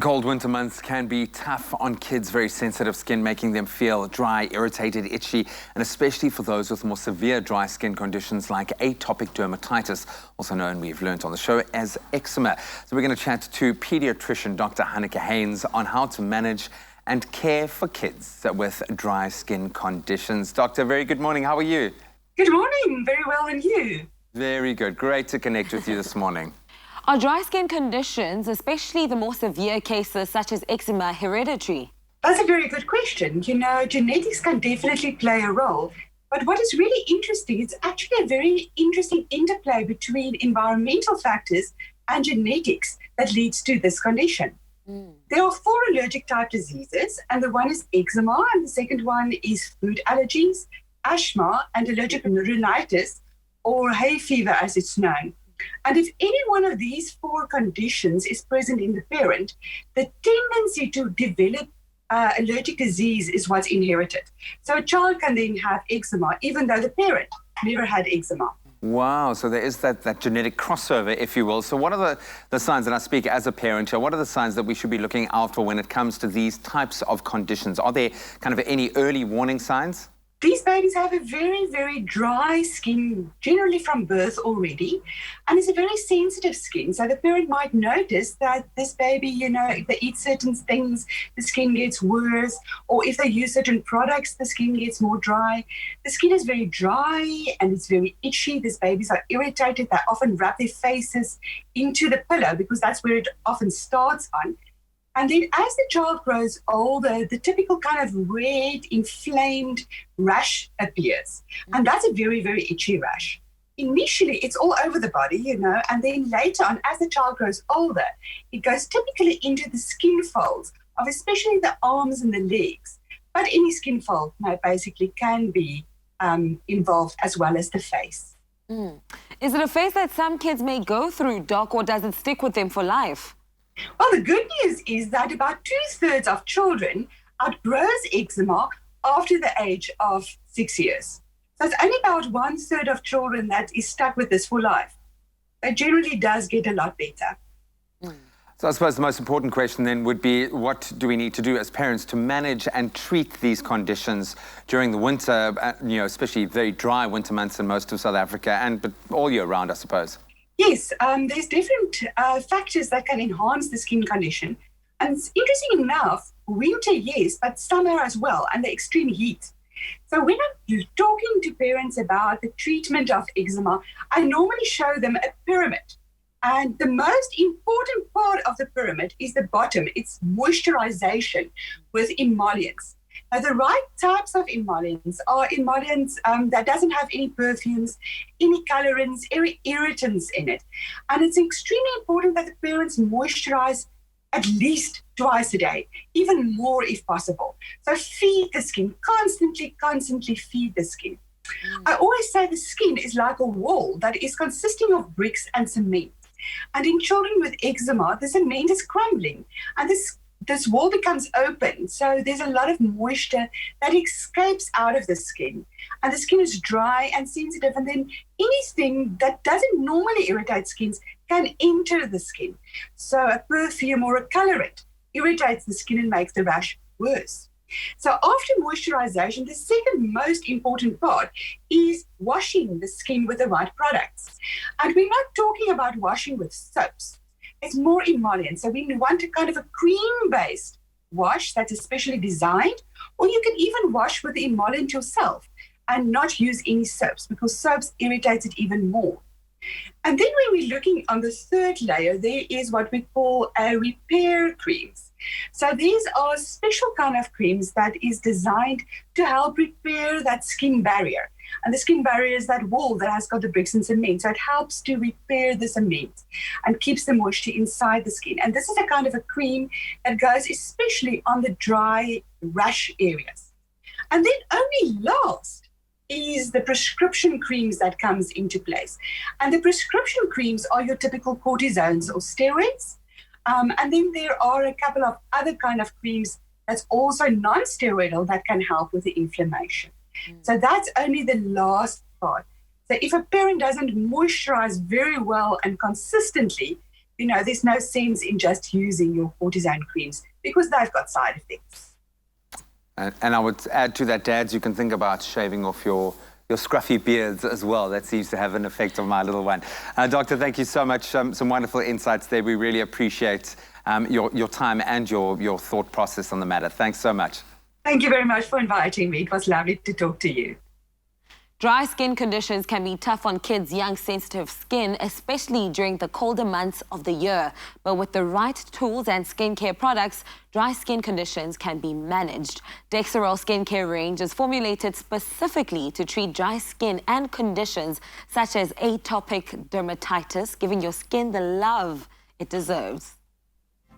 The cold winter months can be tough on kids' very sensitive skin, making them feel dry, irritated, itchy, and especially for those with more severe dry skin conditions like atopic dermatitis, also known, we've learnt on the show, as eczema. So we're going to chat to pediatrician Dr. Hanneke Haynes on how to manage and care for kids with dry skin conditions. Doctor, very good morning. How are you? Good morning. Very well, and you? Very good. Great to connect with you this morning. Are dry skin conditions, especially the more severe cases such as eczema, hereditary? That's a very good question. You know, genetics can definitely play a role. But what is really interesting, it's actually a very interesting interplay between environmental factors and genetics that leads to this condition. There are 4 allergic type diseases, and the one is eczema, and the second one is food allergies, asthma, and allergic rhinitis, or hay fever as it's known. And if any one of these 4 conditions is present in the parent, the tendency to develop allergic disease is what's inherited. So a child can then have eczema, even though the parent never had eczema. Wow, so there is that genetic crossover, if you will. So what are the signs, and I speak as a parent here, what are the signs that we should be looking out for when it comes to these types of conditions? Are there kind of any early warning signs? These babies have a very, very dry skin, generally from birth already, and it's a very sensitive skin. So the parent might notice that this baby, you know, if they eat certain things, the skin gets worse, or if they use certain products, the skin gets more dry. The skin is very dry and it's very itchy. These babies are irritated. They often wrap their faces into the pillow because that's where it often starts on. And then as the child grows older, the typical kind of red, inflamed rash appears. And that's a very, very itchy rash. Initially, it's all over the body, you know, and then later on, as the child grows older, it goes typically into the skin folds of especially the arms and the legs. But any skin fold, basically can be involved as well as the face. Is it a phase that some kids may go through, Doc, or does it stick with them for life? Well, the good news is that about 2/3 of children outgrows eczema after the age of 6 years. So it's only about 1/3 of children that is stuck with this for life. It generally does get a lot better. So I suppose the most important question then would be, what do we need to do as parents to manage and treat these conditions during the winter, you know, especially very dry winter months in most of South Africa, but all year round, I suppose? Yes, there's different factors that can enhance the skin condition. And it's interesting enough, winter, yes, but summer as well, and the extreme heat. So when I'm talking to parents about the treatment of eczema, I normally show them a pyramid. And the most important part of the pyramid is the bottom. It's moisturization with emollients. Now, the right types of emollients are emollients that doesn't have any perfumes, any colorants, any irritants in it. And it's extremely important that the parents moisturize at least twice a day, even more if possible. So feed the skin, constantly feed the skin. I always say the skin is like a wall that is consisting of bricks and cement. And in children with eczema, the cement is crumbling, and this wall becomes open, so there's a lot of moisture that escapes out of the skin, and the skin is dry and sensitive, and then anything that doesn't normally irritate skins can enter the skin. So a perfume or a colorant irritates the skin and makes the rash worse. So after moisturization, the second most important part is washing the skin with the right products. And we're not talking about washing with soaps. It's more emollient. So we want a kind of a cream-based wash that's especially designed, or you can even wash with the emollient yourself and not use any soaps, because soaps irritate it even more. And then when we're looking on the third layer, there is what we call repair creams. So these are special kind of creams that is designed to help repair that skin barrier. And the skin barrier is that wall that has got the bricks and cement. So it helps to repair the cement and keeps the moisture inside the skin. And this is a kind of a cream that goes especially on the dry rash areas. And then only last is the prescription creams that comes into place. And the prescription creams are your typical cortisones or steroids. And then there are a couple of other kind of creams that's also non-steroidal that can help with the inflammation. So that's only the last part. So if a parent doesn't moisturize very well and consistently, there's no sense in just using your cortisone creams because they've got side effects. And I would add to that, dads, you can think about shaving off your scruffy beards as well. That seems to have an effect on my little one. Doctor, thank you so much. Some wonderful insights there. We really appreciate your time and your thought process on the matter. Thanks so much. Thank you very much for inviting me. It was lovely to talk to you. Dry skin conditions can be tough on kids' young, sensitive skin, especially during the colder months of the year. But with the right tools and skincare products, dry skin conditions can be managed. DEXERYL skincare range is formulated specifically to treat dry skin and conditions such as atopic dermatitis, giving your skin the love it deserves.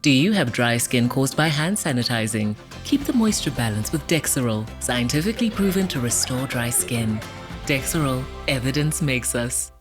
Do you have dry skin caused by hand sanitizing? Keep the moisture balance with DEXERYL, scientifically proven to restore dry skin. DEXERYL, evidence makes us.